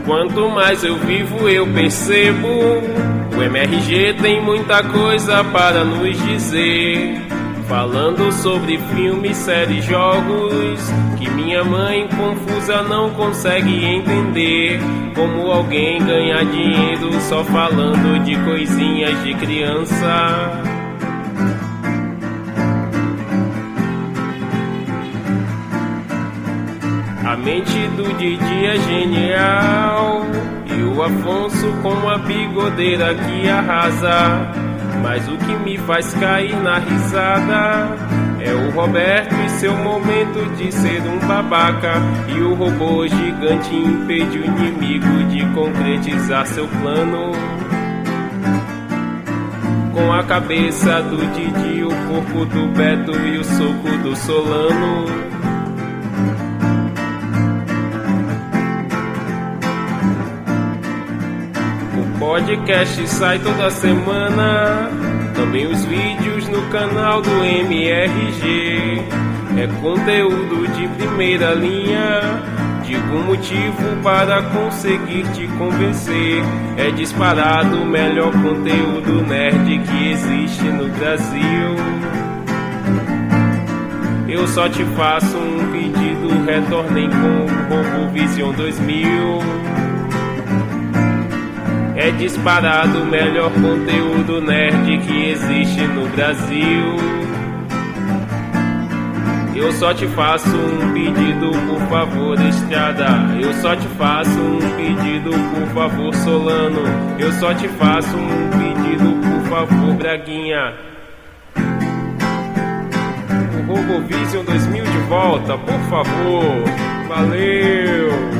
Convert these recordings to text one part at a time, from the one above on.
Quanto mais eu vivo, eu percebo, o MRG tem muita coisa para nos dizer. Falando sobre filmes, séries, jogos, que minha mãe confusa não consegue entender. Como alguém ganha dinheiro só falando de coisinhas de criança. A mente do Didi é genial, e o Afonso com a bigodeira que arrasa. Mas o que me faz cair na risada é o Roberto e seu momento de ser um babaca. E o robô gigante impede o inimigo de concretizar seu plano. Com a cabeça do Didi, o corpo do Beto e o soco do Solano. O podcast sai toda semana, também os vídeos no canal do MRG. É conteúdo de primeira linha, digo um motivo para conseguir te convencer. É disparado o melhor conteúdo nerd que existe no Brasil. Eu só te faço um pedido, retornem com o RoboVision 2000. É disparado o melhor conteúdo nerd que existe no Brasil. Eu só te faço um pedido, por favor, Estrada. Eu só te faço um pedido, por favor, Solano. Eu só te faço um pedido, por favor, Braguinha. O RoboVision 2000 de volta, por favor. Valeu!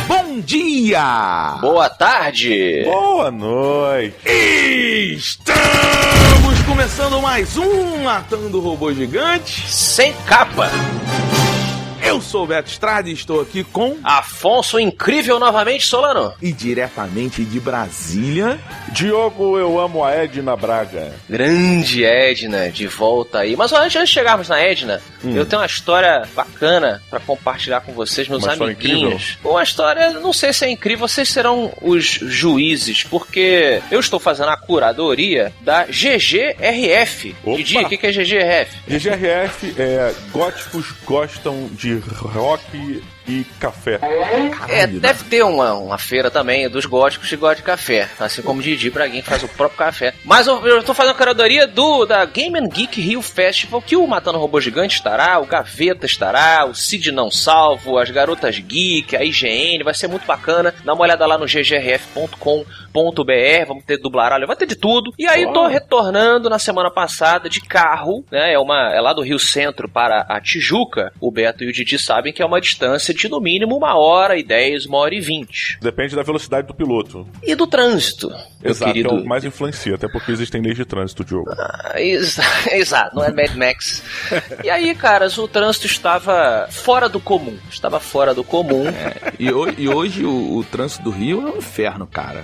Bom dia! Boa tarde! Boa noite! Estamos começando mais um Matando Robô Gigante Sem capa! Eu sou o Beto Estrada e estou aqui com Afonso Incrível novamente, Solano. E diretamente de Brasília, Diogo, eu amo a Edna Braga. Grande Edna, de volta aí. Mas antes de chegarmos na Edna, eu tenho uma história bacana pra compartilhar com vocês, meus amiguinhos. Uma história, não sei se é incrível, vocês serão os juízes, porque eu estou fazendo a curadoria da GGRF. Didi, o que é GGRF? GGRF é góticos gostam de rock e café. Caralho, Deve ter uma feira também dos góticos que gostam de café. Assim como o Didi Braguinha faz o próprio café. Mas eu tô fazendo a curadoria da Game & Geek Rio Festival, que o Matando Robô Gigante estará, o Gaveta estará, o Cid Não Salvo, as Garotas Geek, a IGN, vai ser muito bacana. Dá uma olhada lá no ggrf.com.br, vamos ter dublaralho, vai ter de tudo. E aí tô retornando na semana passada de carro, né? É lá do Rio Centro para a Tijuca. O Beto e o Didi sabem que é uma distância de no mínimo 1h10, 1h20. Depende da velocidade do piloto. E do trânsito, Exato, querido. é o mais influencia, até porque existem leis de trânsito, Diogo. Exato, não é Mad Max. E aí, caras, o trânsito estava fora do comum. E hoje o trânsito do Rio é um inferno, cara.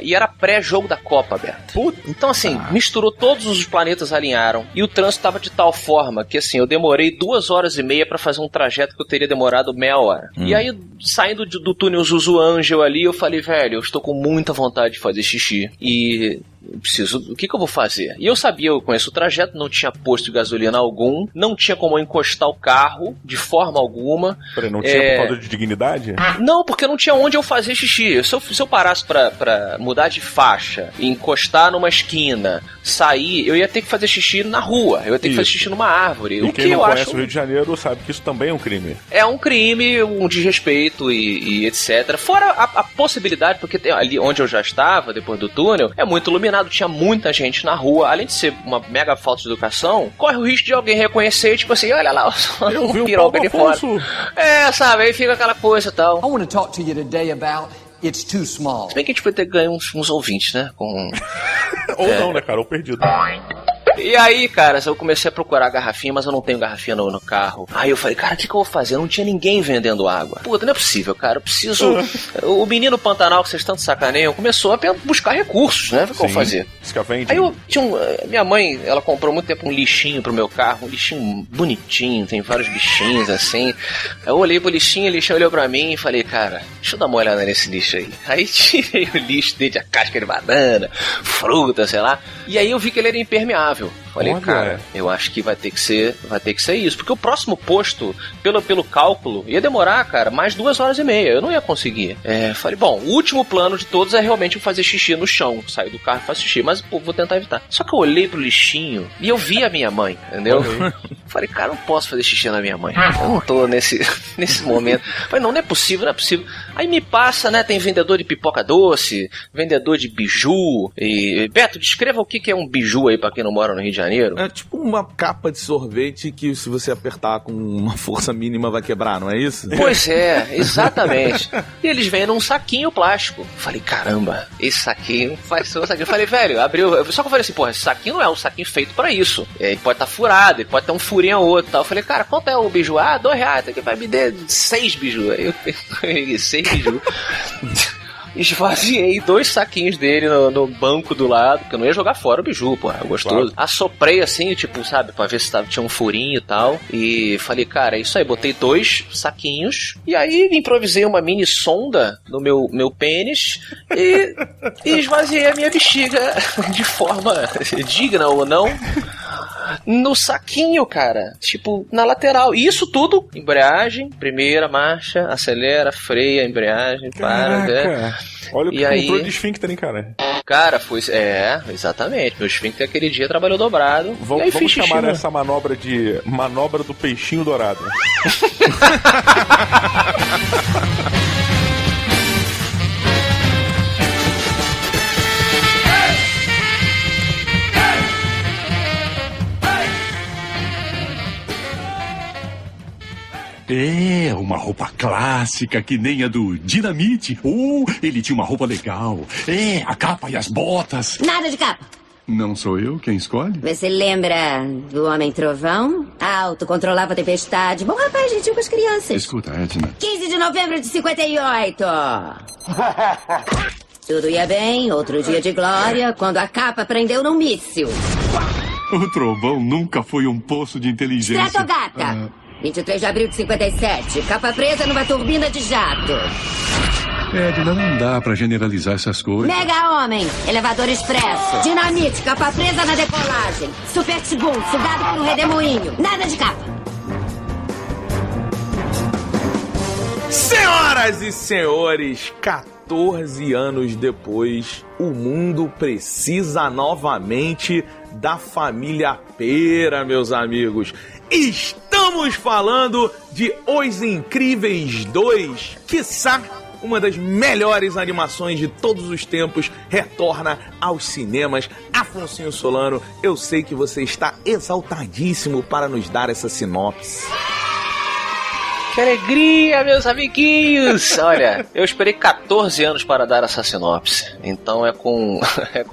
E era pré-jogo da Copa, Beto. Então, assim, misturou todos os planetas, alinharam. E o trânsito estava de tal forma que, assim, eu demorei 2h30 para fazer um trajeto que eu teria demorado meia hora. E aí, saindo do túnel Zuzu Angel ali, eu falei, velho, eu estou com muita vontade de fazer xixi. E o que eu vou fazer? E eu sabia, eu conheço o trajeto, não tinha posto de gasolina algum, não tinha como eu encostar o carro de forma alguma. Peraí, não tinha por causa de dignidade? Não, porque não tinha onde eu fazer xixi. Se eu parasse pra mudar de faixa, encostar numa esquina, sair, eu ia ter que fazer xixi na rua, eu ia ter que fazer xixi numa árvore. E quem não conhece o Rio de Janeiro sabe que isso também é um crime. É um crime, um desrespeito e etc. Fora a possibilidade, porque ali onde eu já estava, depois do túnel, é muito iluminado, tinha muita gente na rua, além de ser uma mega falta de educação, corre o risco de alguém reconhecer, tipo assim, olha lá, um piroca ali fora. Sabe, aí fica aquela coisa e tal. I want to talk to you today about it's too small. Se bem que a gente vai ter que ganhar uns ouvintes, né? Ou não, né, cara? Ou perdido. E aí, cara, eu comecei a procurar garrafinha, mas eu não tenho garrafinha no carro. Aí eu falei, cara, o que eu vou fazer? Não tinha ninguém vendendo água. Puta, não é possível, cara. Eu preciso... O menino Pantanal, que vocês tanto sacaneiam, começou a buscar recursos, né? O que eu vou fazer? Escavende. Aí eu tinha minha mãe, ela comprou muito tempo um lixinho pro meu carro, um lixinho bonitinho, tem vários bichinhos assim. Aí eu olhei pro lixinho, o lixo olhou pra mim e falei, cara, deixa eu dar uma olhada nesse lixo aí. Aí tirei o lixo dele, a casca de banana, fruta, sei lá. E aí eu vi que ele era impermeável. Falei, cara, eu acho que vai ter que ser isso. Porque o próximo posto, pelo cálculo, ia demorar, cara, mais 2h30. Eu não ia conseguir. Falei, bom, o último plano de todos é realmente eu fazer xixi no chão. Sair do carro e fazer xixi. Mas, pô, vou tentar evitar. Só que eu olhei pro lixinho e eu vi a minha mãe, entendeu? Falei, cara, não posso fazer xixi na minha mãe. Eu não tô nesse momento. Falei, não é possível, não é possível. Aí me passa, né, tem vendedor de pipoca doce, vendedor de biju. E... Beto, descreva o que é um biju aí pra quem não mora no Rio de Janeiro. É tipo uma capa de sorvete que se você apertar com uma força mínima vai quebrar, não é isso? Pois é, exatamente. E eles vêm num saquinho plástico. Falei, caramba, esse saquinho faz um saquinho. Falei, velho, abriu. Só que eu falei assim, porra, esse saquinho não é um saquinho feito pra isso. Ele pode estar furado, ele pode ter um furinho ou outro e tal. Eu falei, cara, quanto é o biju? Ah, R$2. Aqui vai me dar 6 biju. Aí eu peguei 6 biju. Esvaziei 2 saquinhos dele no banco do lado, porque eu não ia jogar fora o biju, porra, gostoso. Claro. Assoprei assim, tipo, sabe, pra ver se tinha um furinho e tal. E falei, cara, é isso aí, botei 2 saquinhos. E aí improvisei uma mini sonda no meu pênis e esvaziei a minha bexiga de forma digna ou não. No saquinho, cara. Tipo, na lateral. E isso tudo, embreagem, primeira marcha, acelera, freia, embreagem, para. Né? Olha o que controle de esfíncter, hein, cara? Cara, foi... exatamente. Meu esfíncter aquele dia trabalhou dobrado. Vamos chamar essa manobra de manobra do peixinho dourado. É, uma roupa clássica que nem a do Dinamite. Ele tinha uma roupa legal. É, a capa e as botas. Nada de capa. Não sou eu quem escolhe? Você lembra do Homem Trovão? Alto, controlava a tempestade. Bom rapaz, gentil com as crianças. Escuta, Edna. 15 de novembro de 58. Tudo ia bem, outro dia de glória, quando a capa prendeu num míssil. O Trovão nunca foi um poço de inteligência. Stratogata. 23 de abril de 57. Capa presa numa turbina de jato. Edna, não dá pra generalizar essas coisas. Mega Homem, elevador expresso. Dinamite, capa presa na decolagem. Super Tibum, sugado por um redemoinho. Nada de capa. Senhoras e senhores, 14 anos depois, o mundo precisa novamente da família Pera, meus amigos. Estamos falando de Os Incríveis 2, quiçá uma das melhores animações de todos os tempos, retorna aos cinemas. Afonsinho Solano, eu sei que você está exaltadíssimo para nos dar essa sinopse. Que alegria, meus amiguinhos! Olha, eu esperei 14 anos para dar essa sinopse. Então é com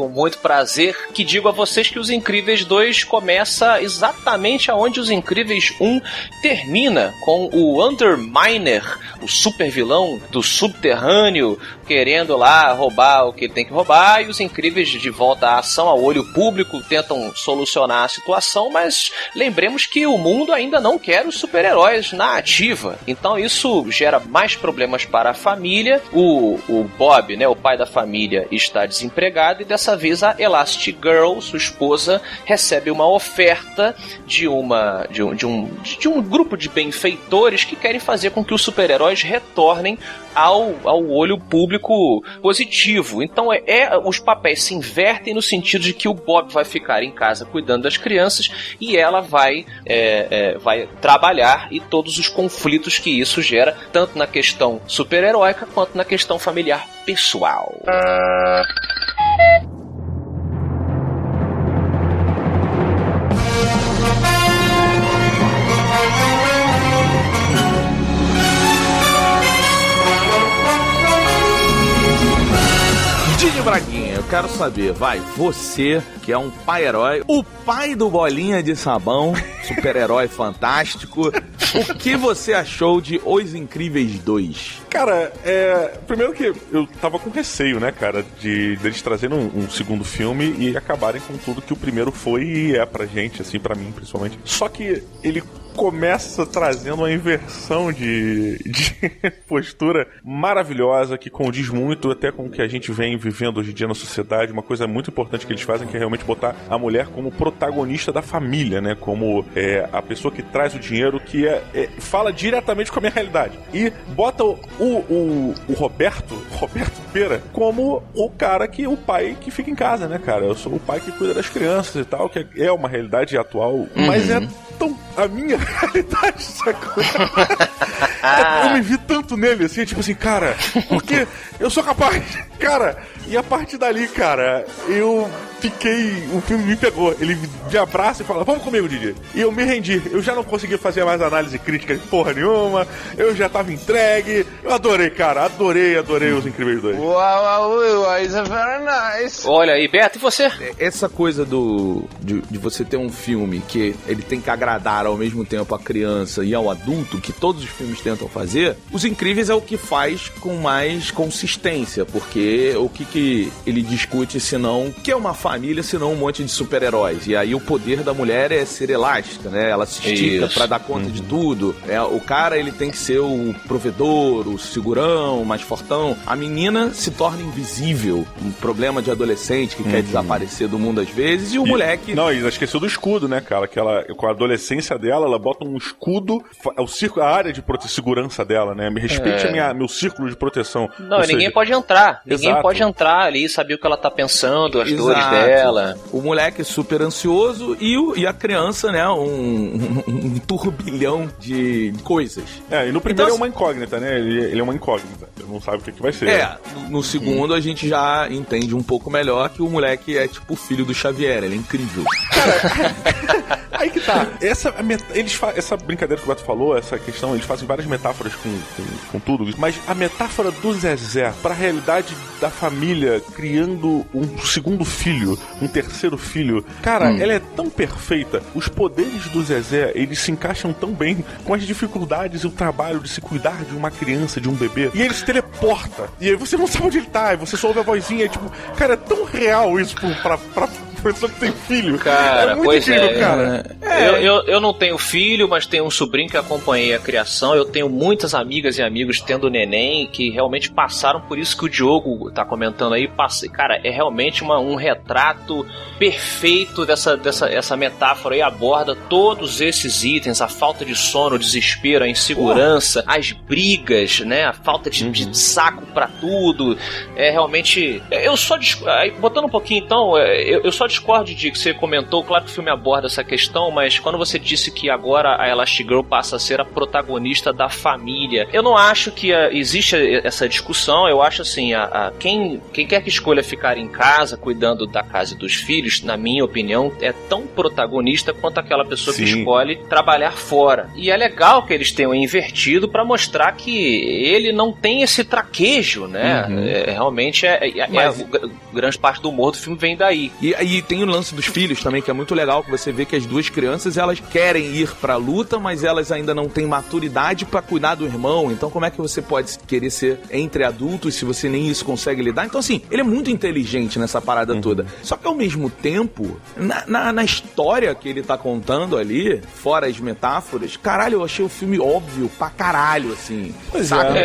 muito prazer que digo a vocês que Os Incríveis 2 começa exatamente aonde Os Incríveis 1 termina, com o Underminer, o super vilão do subterrâneo, querendo lá roubar o que ele tem que roubar, e os Incríveis de volta à ação, ao olho público, tentam solucionar a situação, mas lembremos que o mundo ainda não quer os super-heróis na ativa. Então isso gera mais problemas para a família. O Bob, né, o pai da família, está desempregado e dessa vez a Elastigirl, sua esposa, recebe uma oferta de um grupo de benfeitores que querem fazer com que os super-heróis retornem ao olho público positivo. Então os papéis se invertem no sentido de que o Bob vai ficar em casa cuidando das crianças e ela vai trabalhar, e todos os conflitos que isso gera, tanto na questão super-heróica quanto na questão familiar pessoal. Cid Braguinha, eu quero saber, você que é um pai-herói, o pai do Bolinha de Sabão, super-herói fantástico, o que você achou de Os Incríveis 2? Cara, primeiro que eu tava com receio, né, cara, deles trazerem um segundo filme e acabarem com tudo que o primeiro foi e é pra gente, assim, pra mim principalmente. Só que ele começa trazendo uma inversão de postura maravilhosa que condiz muito até com o que a gente vem vivendo hoje em dia na sociedade. Uma coisa muito importante que eles fazem que é realmente botar a mulher como protagonista da família, né? Como a pessoa que traz o dinheiro, que fala diretamente com a minha realidade. E bota o Roberto Pera como o pai que fica em casa, né, cara? Eu sou o pai que cuida das crianças e tal, que é uma realidade atual, mas é tão a minha realidade, sacou? Eu me vi tanto nele, assim, tipo assim, cara, porque eu sou capaz, cara. E a partir dali, cara, o filme me pegou. Ele me abraça e fala, vamos comigo, Didi. E eu me rendi. Eu já não conseguia fazer mais análise crítica de porra nenhuma. Eu já tava entregue. Eu adorei, cara. Adorei Os Incríveis 2. Uau, isso é very nice. Olha aí, Beto, e você? Essa coisa de você ter um filme que ele tem que agradar ao mesmo tempo a criança e ao adulto, que todos os filmes tentam fazer, Os Incríveis é o que faz com mais consistência, porque o que ele discute, senão, que é uma família, senão um monte de super-heróis. E aí o poder da mulher é ser elástica, né? Ela se estica pra dar conta de tudo. O cara, ele tem que ser o provedor, o segurão, o mais fortão. A menina se torna invisível. Um problema de adolescente que quer desaparecer do mundo às vezes. E o moleque... Não, e ela esqueceu do escudo, né, cara? Que ela, com a adolescência dela, ela bota um escudo, a área de segurança dela, né? Me respeite meu círculo de proteção. Não, ninguém pode entrar. Ninguém pode entrar ali, saber o que ela tá pensando, as dores dela. O moleque super ansioso e a criança, né, um turbilhão de coisas. E no primeiro então, é uma incógnita, né? Ele é uma incógnita. Ele não sabe o que vai ser. No segundo a gente já entende um pouco melhor que o moleque é tipo o filho do Xavier, ele é incrível. Cara, aí que tá. Essa brincadeira que o Beto falou, essa questão, eles fazem várias metáforas com tudo, mas a metáfora do Zezé pra realidade da família criando um segundo filho, um terceiro filho, cara, ela é tão perfeita. Os poderes do Zezé, eles se encaixam tão bem com as dificuldades e o trabalho de se cuidar de uma criança, de um bebê, e ele se teleporta, e aí você não sabe onde ele tá, e você só ouve a vozinha, tipo, cara, é tão real isso pra pessoa que tem filho. Cara, é muito incrível, cara. Eu não tenho filho, mas tenho um sobrinho que acompanhei a criação. Eu tenho muitas amigas e amigos tendo neném que realmente passaram por isso que o Diogo tá comentando aí. Cara, é realmente um retrato perfeito dessa metáfora aí. Aborda todos esses itens: a falta de sono, o desespero, a insegurança, as brigas, né? A falta de saco pra tudo. É realmente... Botando um pouquinho então, eu só discordo de que você comentou, claro que o filme aborda essa questão, mas quando você disse que agora a Elastigirl passa a ser a protagonista da família, eu não acho que existe essa discussão. Eu acho assim, quem quer que escolha ficar em casa, cuidando da casa e dos filhos, na minha opinião, é tão protagonista quanto aquela pessoa que escolhe trabalhar fora. E é legal que eles tenham invertido pra mostrar que ele não tem esse traquejo, né? Realmente grande parte do humor do filme vem daí. E tem o lance dos filhos também, que é muito legal, que você vê que as duas crianças, elas querem ir pra luta, mas elas ainda não têm maturidade pra cuidar do irmão. Então como é que você pode querer ser entre adultos se você nem isso consegue lidar? Então assim, ele é muito inteligente nessa parada toda. Só que ao mesmo tempo, na história que ele tá contando ali, fora as metáforas, caralho, eu achei o filme óbvio pra caralho, assim. Sabe?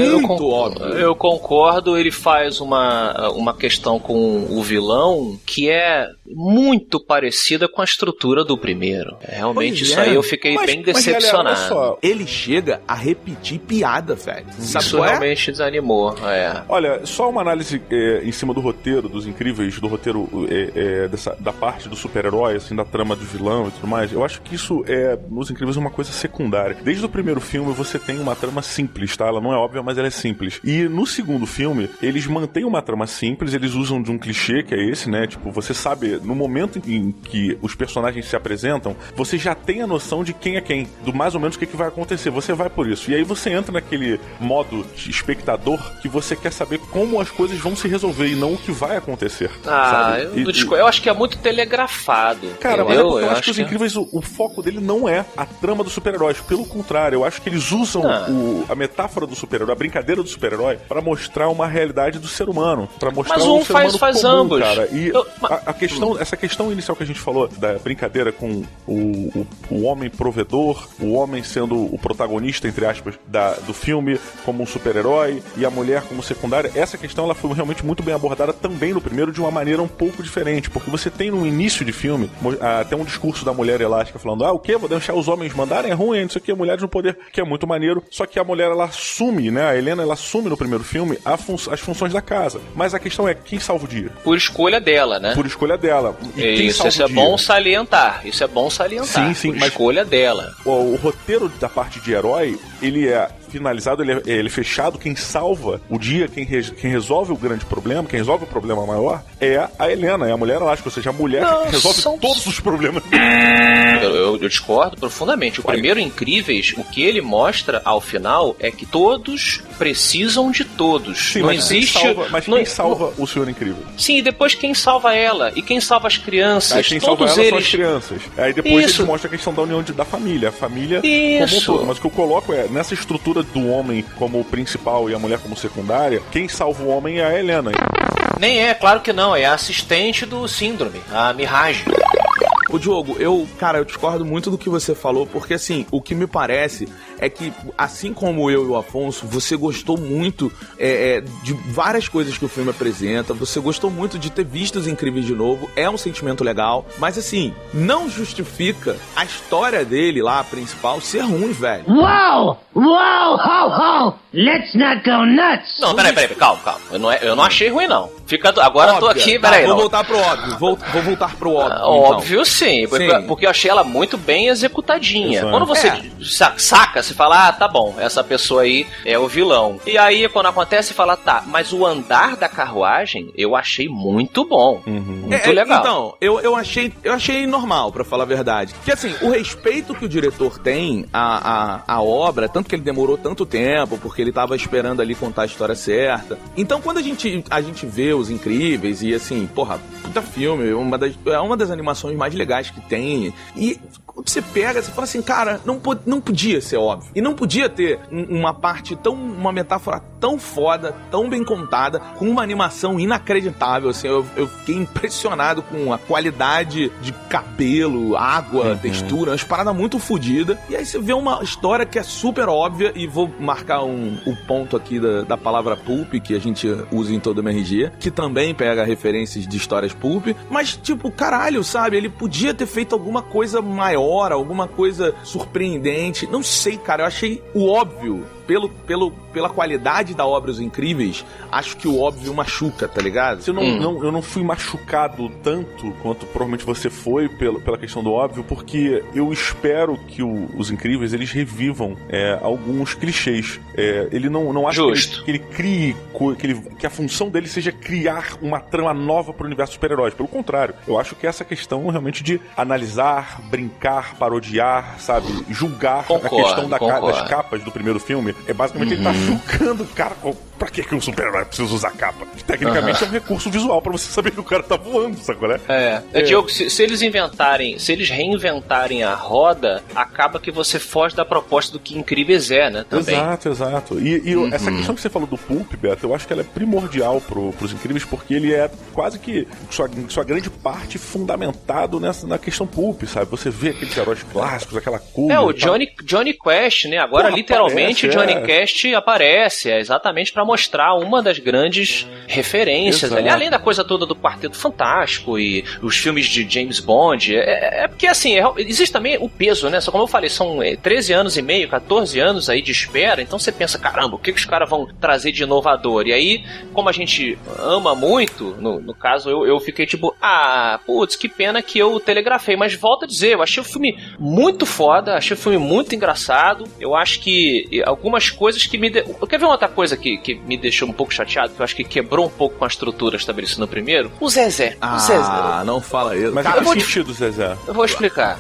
Muito óbvio. Eu concordo, ele faz uma questão com o vilão que é muito parecida com a estrutura do primeiro. Realmente isso aí eu fiquei bem decepcionado. Ele chega a repetir piada, velho. Isso realmente desanimou. Olha, só uma análise em cima do roteiro, dos Incríveis, do roteiro da parte do super-herói, assim, da trama do vilão e tudo mais. Eu acho que isso nos Incríveis é uma coisa secundária. Desde o primeiro filme você tem uma trama simples, tá? Ela não é óbvia, mas ela é simples. E no segundo filme, eles mantêm uma trama simples, eles usam de um clichê, que é esse, né? Tipo, você sabe, no momento em que os personagens se apresentam apresentam, você já tem a noção de quem é quem, do mais ou menos o que vai acontecer. Você vai por isso. E aí você entra naquele modo de espectador que você quer saber como as coisas vão se resolver e não o que vai acontecer. Sabe? Eu acho que é muito telegrafado. Cara, mas eu acho que Os Incríveis, o foco dele não é a trama dos super-heróis. Pelo contrário, eu acho que eles usam a metáfora do super-herói, a brincadeira do super-herói, pra mostrar uma realidade do ser humano. Pra mostrar mas um ser humano faz comum, ambos. Cara. E essa questão inicial que a gente falou, da brincadeira com o homem provedor, o homem sendo o protagonista, entre aspas, do filme, como um super-herói, e a mulher como secundária, essa questão ela foi realmente muito bem abordada também no primeiro, de uma maneira um pouco diferente, porque você tem no início de filme até um discurso da mulher elástica falando, o quê? Vou deixar os homens mandarem? É ruim, não sei o que, mulheres no poder, que é muito maneiro, só que a mulher, ela assume, né, a Helena, ela assume no primeiro filme as funções da casa, mas a questão é, quem salva o dia? Por escolha dela, né? Por escolha dela. E quem salva isso é bom salientar, sim, por escolha dela. O roteiro da parte de herói, ele é finalizado, ele é fechado. Quem salva o dia, quem resolve o grande problema, quem resolve o problema maior é a Helena, é a mulher elástica, ou seja, a mulher que resolve todos os problemas. Eu discordo profundamente. O primeiro Incríveis, o que ele mostra ao final é que todos precisam de todos. Sim, não mas existe. Quem salva o Senhor Incrível? Sim, e depois quem salva ela? E quem salva as crianças? Quem todos salva ela eles são as crianças. Aí depois eles mostram a questão da união da família. A família como um todo. Mas o que eu coloco é, nessa estrutura do homem como principal e a mulher como secundária, quem salva o homem é a Helena. Nem é, claro que não. É a assistente do Síndrome, a Mirage. Ô Diogo, eu discordo muito do que você falou, porque assim, o que me parece é que, assim como eu e o Afonso, você gostou muito de várias coisas que o filme apresenta, você gostou muito de ter visto Os Incríveis de novo, é um sentimento legal, mas assim, não justifica a história dele lá, a principal, ser ruim, velho. Uau! Uau! Ho, ho! Let's not go nuts! Não, peraí, calma. Eu não achei ruim, não. Agora eu tô aqui, peraí. Vou voltar pro óbvio. Vou voltar pro óbvio. Óbvio, então. Sim, porque eu achei ela muito bem executadinha. Exato. Quando você saca, você fala, tá bom, essa pessoa aí é o vilão. E aí, quando acontece, você fala, tá, mas o andar da carruagem eu achei muito bom. Muito legal. Então, eu achei normal, pra falar a verdade. Porque assim, o respeito que o diretor tem à obra, tanto que ele demorou tanto tempo, porque ele tava esperando ali contar a história certa. Então, quando a gente vê Os Incríveis e assim, porra, puta filme, é uma das animações mais legais que tem. E quando você pega, você fala assim, cara, não podia ser óbvio. E não podia ter uma metáfora tão foda, tão bem contada, com uma animação inacreditável, assim, eu fiquei impressionado com a qualidade de cabelo, água, textura, umas paradas muito fodidas. E aí você vê uma história que é super óbvia, e vou marcar o ponto aqui da palavra pulp, que a gente usa em todo o MRG, que também pega referências de histórias pulp, mas tipo, caralho, sabe, ele podia ter feito alguma coisa maior, alguma coisa surpreendente, não sei, cara, eu achei o óbvio, pela qualidade da obra Os Incríveis, acho que o óbvio machuca, tá ligado? Eu não fui machucado tanto quanto provavelmente você foi pela questão do óbvio, porque eu espero que Os Incríveis, eles revivam alguns clichês. Ele não acha que ele crie, que a função dele seja criar uma trama nova pro universo super-heróis. Pelo contrário, eu acho que essa questão realmente de analisar, brincar, parodiar, sabe, julgar a questão das capas do primeiro filme. Basicamente ele tá julgando o cara. Pra que um super-herói precisa usar capa? Tecnicamente é um recurso visual pra você saber que o cara tá voando, sacou, né? Diogo, se eles reinventarem a roda, acaba que você foge da proposta do que Incríveis é, né? Também. Exato. E essa questão que você falou do pulp, Beto, eu acho que ela é primordial pros Incríveis, porque ele é quase que sua grande parte fundamentado na questão pulp, sabe? Você vê aqueles heróis clássicos, aquela coisa. O Johnny Quest, né? Agora, literalmente, o Johnny Quest aparece, exatamente pra mostrar uma das grandes referências ali, além da coisa toda do Quarteto Fantástico e os filmes de James Bond. Porque, assim, existe também o peso, né? Só como eu falei, são 13 anos e meio, 14 anos aí de espera, então você pensa, caramba, o que os caras vão trazer de inovador? E aí, como a gente ama muito, no caso, eu fiquei tipo, putz, que pena que eu telegrafei, mas volto a dizer, eu achei o filme muito foda, achei o filme muito engraçado, eu acho que algumas coisas que me... Quer ver uma outra coisa que que me deixou um pouco chateado, que eu acho que quebrou um pouco com a estrutura estabelecida no primeiro, o Zezé. Não fala isso. Mas Cara, faz sentido, Zezé. Eu vou explicar,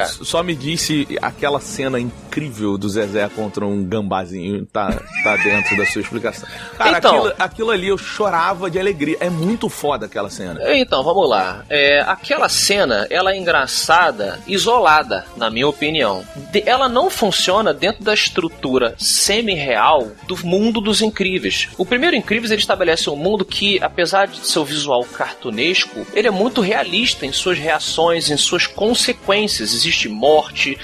Só me disse aquela cena incrível do Zezé contra um gambazinho, tá dentro da sua explicação. Cara, então, aquilo ali eu chorava de alegria. É muito foda aquela cena. Então, vamos lá. Aquela cena, ela é engraçada, isolada, na minha opinião. Ela não funciona dentro da estrutura semi-real do mundo dos Incríveis. O primeiro Incríveis, ele estabelece um mundo que, apesar de seu visual cartunesco, ele é muito realista em suas reações, em suas consequências. Existe morte,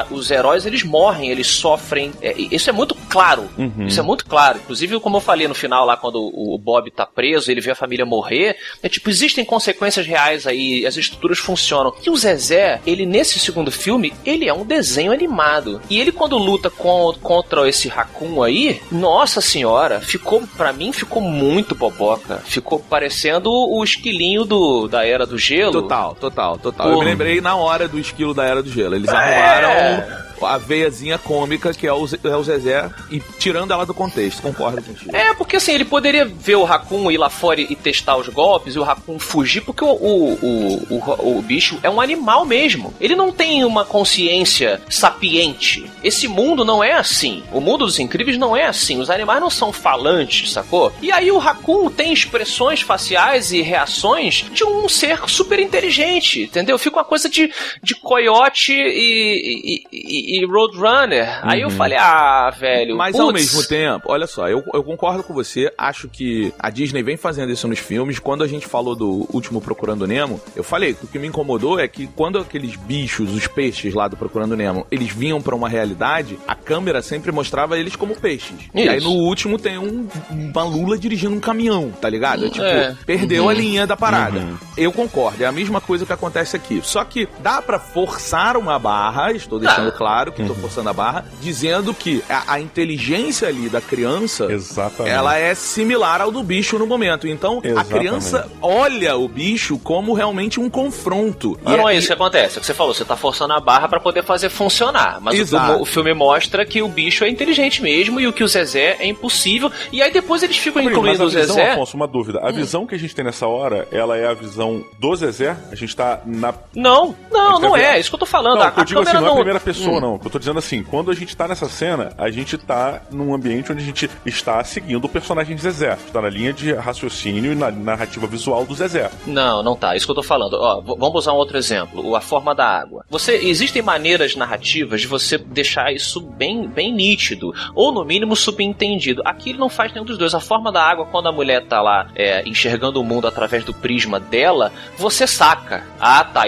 os heróis, eles morrem, eles sofrem. Isso é muito claro. Isso é muito claro. Inclusive, como eu falei no final lá, quando o Bob tá preso, ele vê a família morrer, existem consequências reais aí, as estruturas funcionam. E o Zezé, ele nesse segundo filme, ele é um desenho animado. E ele quando luta contra esse Raccoon aí, nossa senhora, pra mim ficou muito boboca. Ficou parecendo o esquilinho da Era do Gelo. Total. Eu me lembrei na hora do esquilo da Era do Gelo. Eles arrumaram a veiazinha cômica que é o Zezé e tirando ela do contexto, concordo contigo. Porque assim, ele poderia ver o Raccoon ir lá fora e testar os golpes e o Raccoon fugir, porque o bicho é um animal mesmo. Ele não tem uma consciência sapiente. Esse mundo não é assim. O mundo dos Incríveis não é assim. Os animais não são falantes, sacou? E aí o Raccoon tem expressões faciais e reações de um ser super inteligente, entendeu? Fica uma coisa de coiote e Roadrunner. Aí eu falei, velho... Mas ao mesmo tempo, olha só, eu concordo com você, acho que a Disney vem fazendo isso nos filmes. Quando a gente falou do último Procurando Nemo, eu falei que o que me incomodou é que quando aqueles bichos, os peixes lá do Procurando Nemo, eles vinham pra uma realidade, a câmera sempre mostrava eles como peixes. Isso. E aí no último tem uma lula dirigindo um caminhão, tá ligado? Perdeu a linha da parada. Eu concordo, é a mesma coisa que acontece aqui. Só que dá pra forçar uma barra, estou deixando claro que estou forçando a barra, dizendo que a inteligência ali da criança, ela é similar ao do bicho no momento. Então, a criança olha o bicho como realmente um confronto. Não é isso que acontece. É o que você falou, você tá forçando a barra pra poder fazer funcionar. Mas o filme mostra que o bicho é inteligente mesmo e o que o Zezé é impossível. E aí depois eles ficam incluindo o Zezé... Mas Afonso, uma dúvida. A visão que a gente tem nessa hora, ela é a visão do Zezé? A gente tá na... Não é. Isso que eu tô falando. Não, eu digo assim, não é a primeira pessoa, não. Eu tô dizendo assim, quando a gente tá nessa cena, a gente tá num ambiente onde a gente está seguindo o personagem de Zezé. Está na linha de raciocínio e na narrativa visual do Zezé. Não tá. Isso que eu tô falando. Vamos usar um outro exemplo. A forma da água. Existem maneiras narrativas de você deixar isso bem nítido. Ou, no mínimo, subentendido. Aqui ele não faz nenhum dos dois. A forma da água, quando a mulher tá lá enxergando o mundo através do prisma dela, você saca.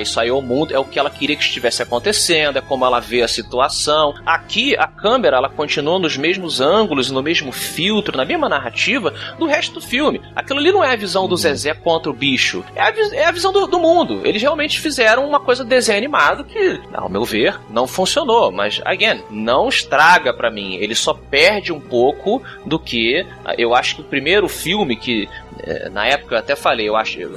Isso aí é o mundo, é o que ela queria que estivesse acontecendo, é como ela vê a situação. Aqui, a câmera, ela continua nos mesmos ângulos, no mesmo filtro, na mesma narrativa do resto do filme. Aquilo ali não é a visão do Zezé contra o bicho, é a visão do mundo. Eles realmente fizeram uma coisa de desenho animado que, ao meu ver, não funcionou, mas, again, não estraga pra mim. Ele só perde um pouco do que... Eu acho que o primeiro filme que... Na época eu até falei,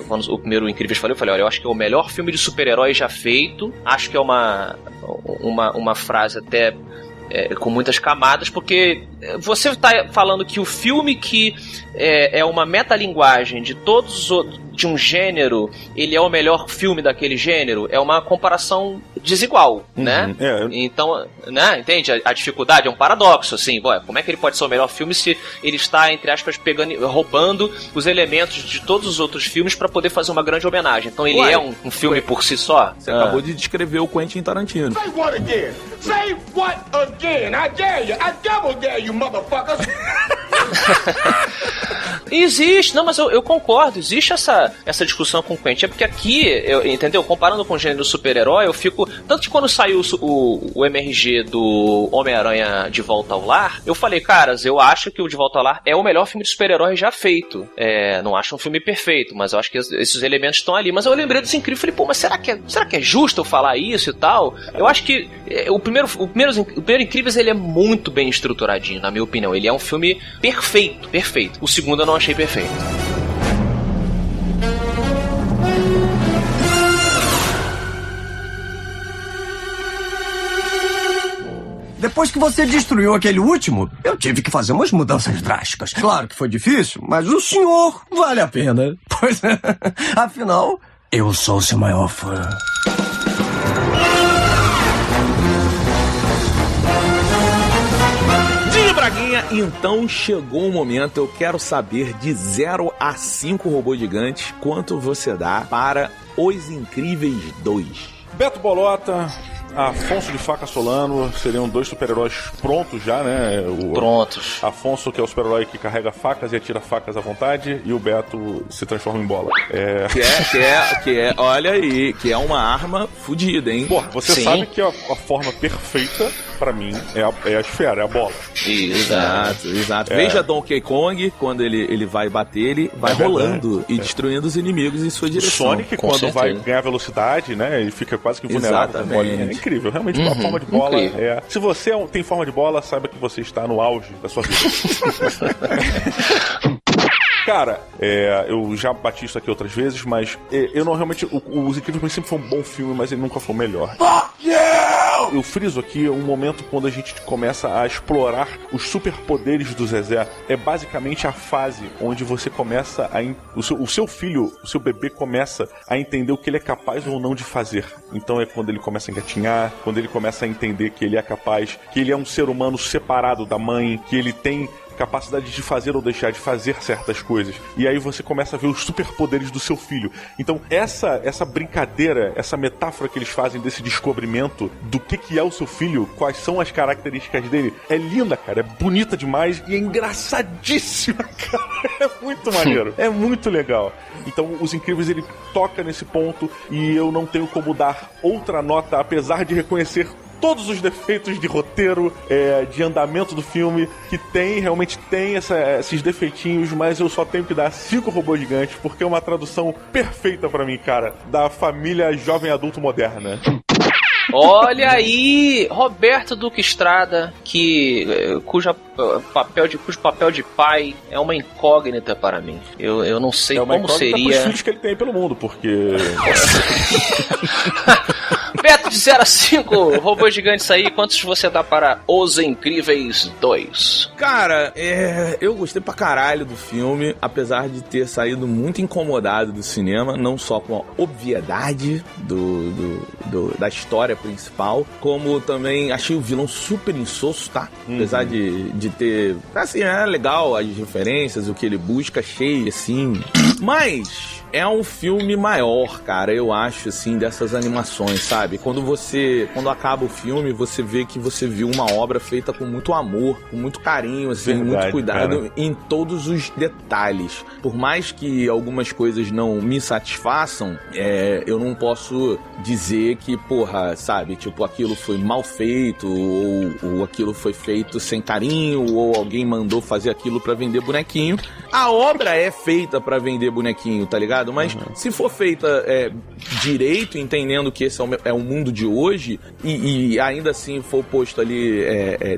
quando o primeiro Incríveis falei, olha, eu acho que é o melhor filme de super-herói já feito. Acho que é uma frase até com muitas camadas, porque você está falando que o filme que é uma metalinguagem de todos de um gênero, ele é o melhor filme daquele gênero, é uma comparação desigual, né? Então, né? Entende? A dificuldade é um paradoxo, assim, como é que ele pode ser o melhor filme se ele está, entre aspas, roubando os elementos de todos os outros filmes para poder fazer uma grande homenagem. Então ele é um filme por si só. Você acabou de descrever o Quentin Tarantino. Say what again? Say what again? I dare you. I double dare you, motherfuckers. Existe, não, mas eu concordo, existe essa discussão com o Quentin, porque aqui, entendeu? Comparando com o gênero super-herói, eu fico... Tanto que quando saiu o MRG do Homem-Aranha De Volta ao Lar, eu falei, caras, eu acho que o De Volta ao Lar é o melhor filme de super-herói já feito. Não acho um filme perfeito, mas eu acho que esses elementos estão ali. Mas eu lembrei dos Incríveis e falei, mas será que é justo eu falar isso e tal? Eu acho que o primeiro Incríveis, ele é muito bem estruturadinho, na minha opinião. Ele é um filme perfeito. O segundo eu não achei perfeito. Depois que você destruiu aquele último, eu tive que fazer umas mudanças drásticas. Claro que foi difícil, mas o senhor vale a pena. Pois é. Afinal, eu sou seu maior fã. Braguinha, então chegou o momento. Eu quero saber de 0 a 5 robôs gigantes, quanto você dá para Os Incríveis 2? Beto Bolota, Afonso de Faca Solano seriam 2 super-heróis prontos já, né? Prontos. Afonso, que é o super-herói que carrega facas e atira facas à vontade, e o Beto se transforma em bola. Olha aí, que é uma arma fodida, hein? Pô, você Sim. sabe que a forma perfeita, pra mim, é a esfera, é a bola. Exato. Veja Donkey Kong, quando ele vai bater, ele vai rolando e destruindo os inimigos em sua direção. Sonic, quando vai ganhar velocidade, né, ele fica quase que invulnerável. É incrível, realmente, a forma de bola é... Se você tem forma de bola, saiba que você está no auge da sua vida. Cara, eu já bati isso aqui outras vezes, mas eu não realmente... Os Incríveis sempre foi um bom filme, mas ele nunca foi o melhor. Fuck yeah! Eu friso aqui um momento quando a gente começa a explorar os superpoderes do Zezé. É basicamente a fase onde você começa a... O seu filho, o seu bebê começa a entender o que ele é capaz ou não de fazer. Então é quando ele começa a engatinhar, quando ele começa a entender que ele é capaz, que ele é um ser humano separado da mãe, que ele tem capacidade de fazer ou deixar de fazer certas coisas. E aí você começa a ver os superpoderes do seu filho. Então essa brincadeira, essa metáfora que eles fazem desse descobrimento do que é o seu filho, quais são as características dele, é linda, cara, é bonita demais e é engraçadíssima, cara. É muito maneiro, é muito legal. Então Os Incríveis, ele toca nesse ponto e eu não tenho como dar outra nota, apesar de reconhecer todos os defeitos de roteiro, de andamento do filme, que realmente tem esses defeitinhos, mas eu só tenho que dar 5 robôs gigantes, porque é uma tradução perfeita pra mim, cara, da família jovem adulto moderna. Olha aí, Roberto Duque Estrada, cujo papel de pai é uma incógnita para mim. Eu não sei como seria. Os filhos que ele tem pelo mundo, porque... Beto, de 0 a 5 robôs gigantes aí, quantos você dá para Os Incríveis 2? Cara, eu gostei pra caralho do filme, apesar de ter saído muito incomodado do cinema, não só com a obviedade da história principal, como também achei o vilão super insosso, tá? Apesar de ter... Assim, é legal as referências, o que ele busca, achei, assim... Mas... é um filme maior, cara, eu acho, assim, dessas animações, sabe? Quando acaba o filme, você vê que você viu uma obra feita com muito amor, com muito carinho, assim, muito cuidado, cara, em todos os detalhes. Por mais que algumas coisas não me satisfaçam, eu não posso dizer que, porra, sabe, tipo, aquilo foi mal feito, ou aquilo foi feito sem carinho, ou alguém mandou fazer aquilo pra vender bonequinho. A obra é feita pra vender bonequinho, tá ligado? Mas se for feita direito, entendendo que esse é o mundo de hoje, e ainda assim for posto ali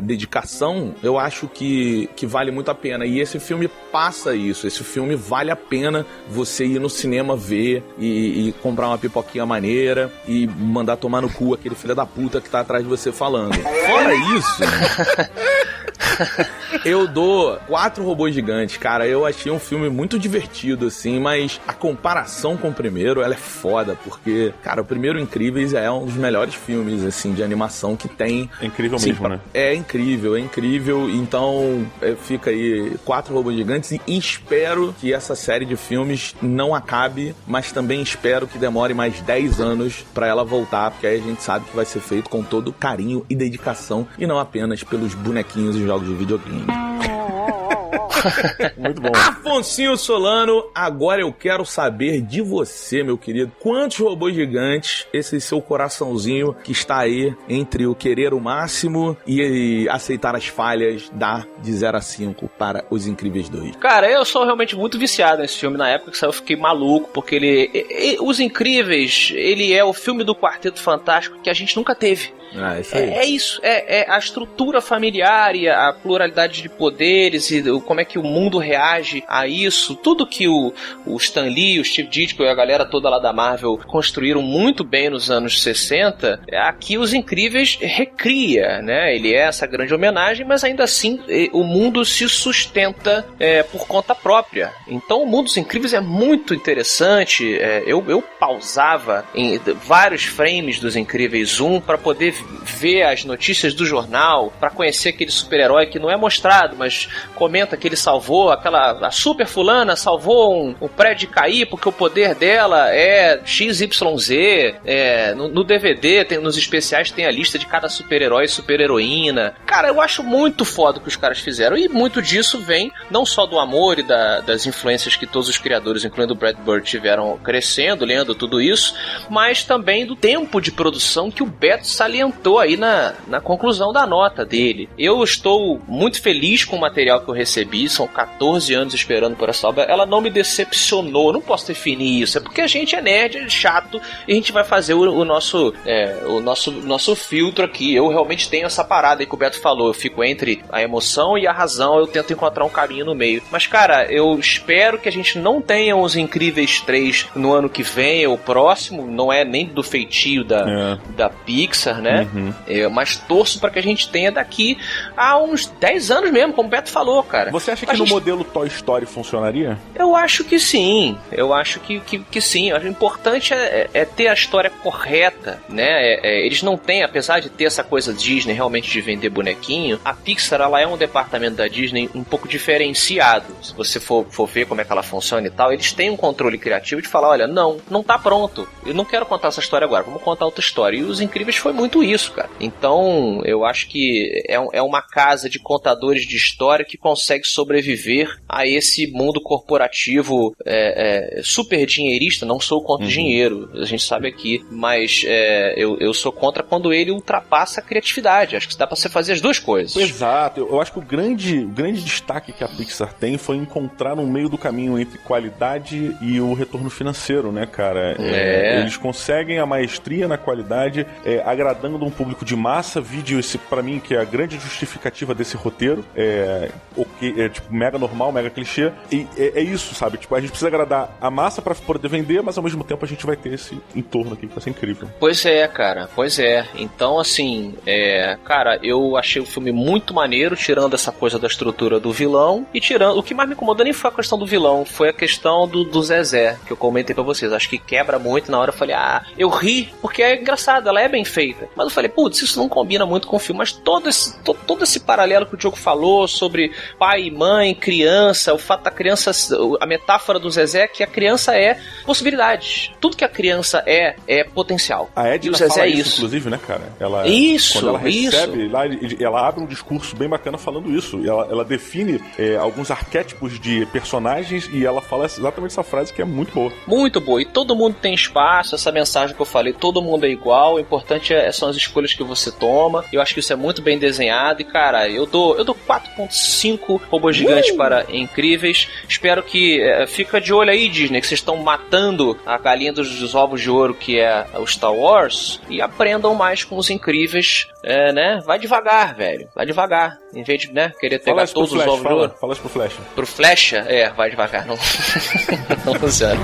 dedicação, eu acho que vale muito a pena. E esse filme passa isso. Esse filme vale a pena você ir no cinema ver e comprar uma pipoquinha maneira e mandar tomar no cu aquele filho da puta que tá atrás de você falando. Fora isso... eu dou 4 robôs gigantes, cara. Eu achei um filme muito divertido, assim, mas a comparação com o primeiro, ela é foda, porque, cara, o primeiro Incríveis é um dos melhores filmes, assim, de animação que tem. É incrível mesmo, né? É incrível. Então, fica aí 4 robôs gigantes e espero que essa série de filmes não acabe, mas também espero que demore mais 10 anos pra ela voltar, porque aí a gente sabe que vai ser feito com todo carinho e dedicação e não apenas pelos bonequinhos e jogos de videogame. Muito bom. Afonsinho Solano, agora eu quero saber de você, meu querido. Quantos robôs gigantes, esse seu coraçãozinho que está aí entre o querer o máximo e aceitar as falhas, dá de 0 a 5 para Os Incríveis 2? Cara, eu sou realmente muito viciado nesse filme. Na época que saiu eu fiquei maluco, porque Os Incríveis, ele é o filme do Quarteto Fantástico que a gente nunca teve. Isso aí. É isso, é a estrutura familiar e a pluralidade de poderes e como é que o mundo reage a isso. Tudo que o Stan Lee, o Steve Ditko e a galera toda lá da Marvel construíram muito bem nos anos 60, aqui Os Incríveis recria, né? Ele é essa grande homenagem, mas ainda assim o mundo se sustenta por conta própria. Então o mundo dos Incríveis é muito interessante. Eu pausava em vários frames dos Incríveis 1 para poder ver as notícias do jornal, para conhecer aquele super-herói que não é mostrado, mas comenta que ele salvou a super fulana, salvou um prédio cair porque o poder dela é XYZ. No DVD, nos especiais tem a lista de cada super-herói e super-heroína. Cara, eu acho muito foda o que os caras fizeram, e muito disso vem não só do amor e das influências que todos os criadores, incluindo o Brad Bird, tiveram crescendo, lendo tudo isso, mas também do tempo de produção que o Beto salientou aí na conclusão da nota dele. Eu estou muito feliz com o material que eu recebi, são 14 anos esperando por essa obra, ela não me decepcionou, eu não posso definir isso, é porque a gente é nerd, é chato, e a gente vai fazer o nosso filtro aqui. Eu realmente tenho essa parada aí que o Beto falou, eu fico entre a emoção e a razão, eu tento encontrar um caminho no meio. Mas, cara, eu espero que a gente não tenha Os Incríveis 3 no ano que vem, ou próximo, não é nem do feitio da Pixar, né? Uhum. Mas torço pra que a gente tenha daqui a uns 10 anos mesmo, como o Beto falou, cara. Você acha que no modelo Toy Story funcionaria? Eu acho que sim. Eu acho que sim. O importante é ter a história correta, né? Eles não têm, apesar de ter essa coisa Disney realmente de vender bonequinho, a Pixar, ela é um departamento da Disney um pouco diferenciado. Se você for ver como é que ela funciona e tal, eles têm um controle criativo de falar, olha, não tá pronto. Eu não quero contar essa história agora, vamos contar outra história. E Os Incríveis foi muito isso, cara. Então, eu acho que é uma casa de contadores de história que consegue sobreviver a esse mundo corporativo super dinheirista. Não sou contra o dinheiro, a gente sabe aqui, mas eu sou contra quando ele ultrapassa a criatividade. Acho que dá pra você fazer as duas coisas. Exato. Eu acho que o grande destaque que a Pixar tem foi encontrar um meio do caminho entre qualidade e o retorno financeiro, né, cara? Eles conseguem a maestria na qualidade, agradando um público de massa. Vídeo esse, pra mim, que é a grande justificativa desse roteiro. Tipo, mega normal, mega clichê. E é isso, sabe? Tipo, a gente precisa agradar a massa pra poder vender, mas ao mesmo tempo a gente vai ter esse entorno aqui que vai ser incrível. Pois é, cara. Pois é. Então, assim, cara, eu achei o filme muito maneiro, tirando essa coisa da estrutura do vilão, e tirando... O que mais me incomodou nem foi a questão do vilão, foi a questão do Zezé, que eu comentei pra vocês. Acho que quebra muito. Na hora eu falei, eu ri, porque é engraçado, ela é bem feita. Mas eu falei, putz, isso não combina muito com o filme. Mas todo esse paralelo que o Diogo falou sobre pai e mãe, criança, o fato da criança, a metáfora do Zezé é que a criança é possibilidade. Tudo que a criança é potencial. A Edna fala isso, inclusive, né, cara? Quando ela recebe, ela abre um discurso bem bacana falando isso. Ela define alguns arquétipos de personagens e ela fala exatamente essa frase que é muito boa. Muito boa. E todo mundo tem espaço, essa mensagem que eu falei, todo mundo é igual, o importante são as escolhas que você toma. Eu acho que isso é muito bem desenhado e, cara, eu dou 4.5 robôs gigantes para Incríveis. Espero que fica de olho aí, Disney, que vocês estão matando a galinha dos ovos de ouro, que é o Star Wars, e aprendam mais com Os Incríveis, né? Vai devagar, velho. Vai devagar. Em vez de, né, querer pegar todos os ovos de ouro. Fala isso pro Flecha. Pro Flecha? Vai devagar. Não funciona.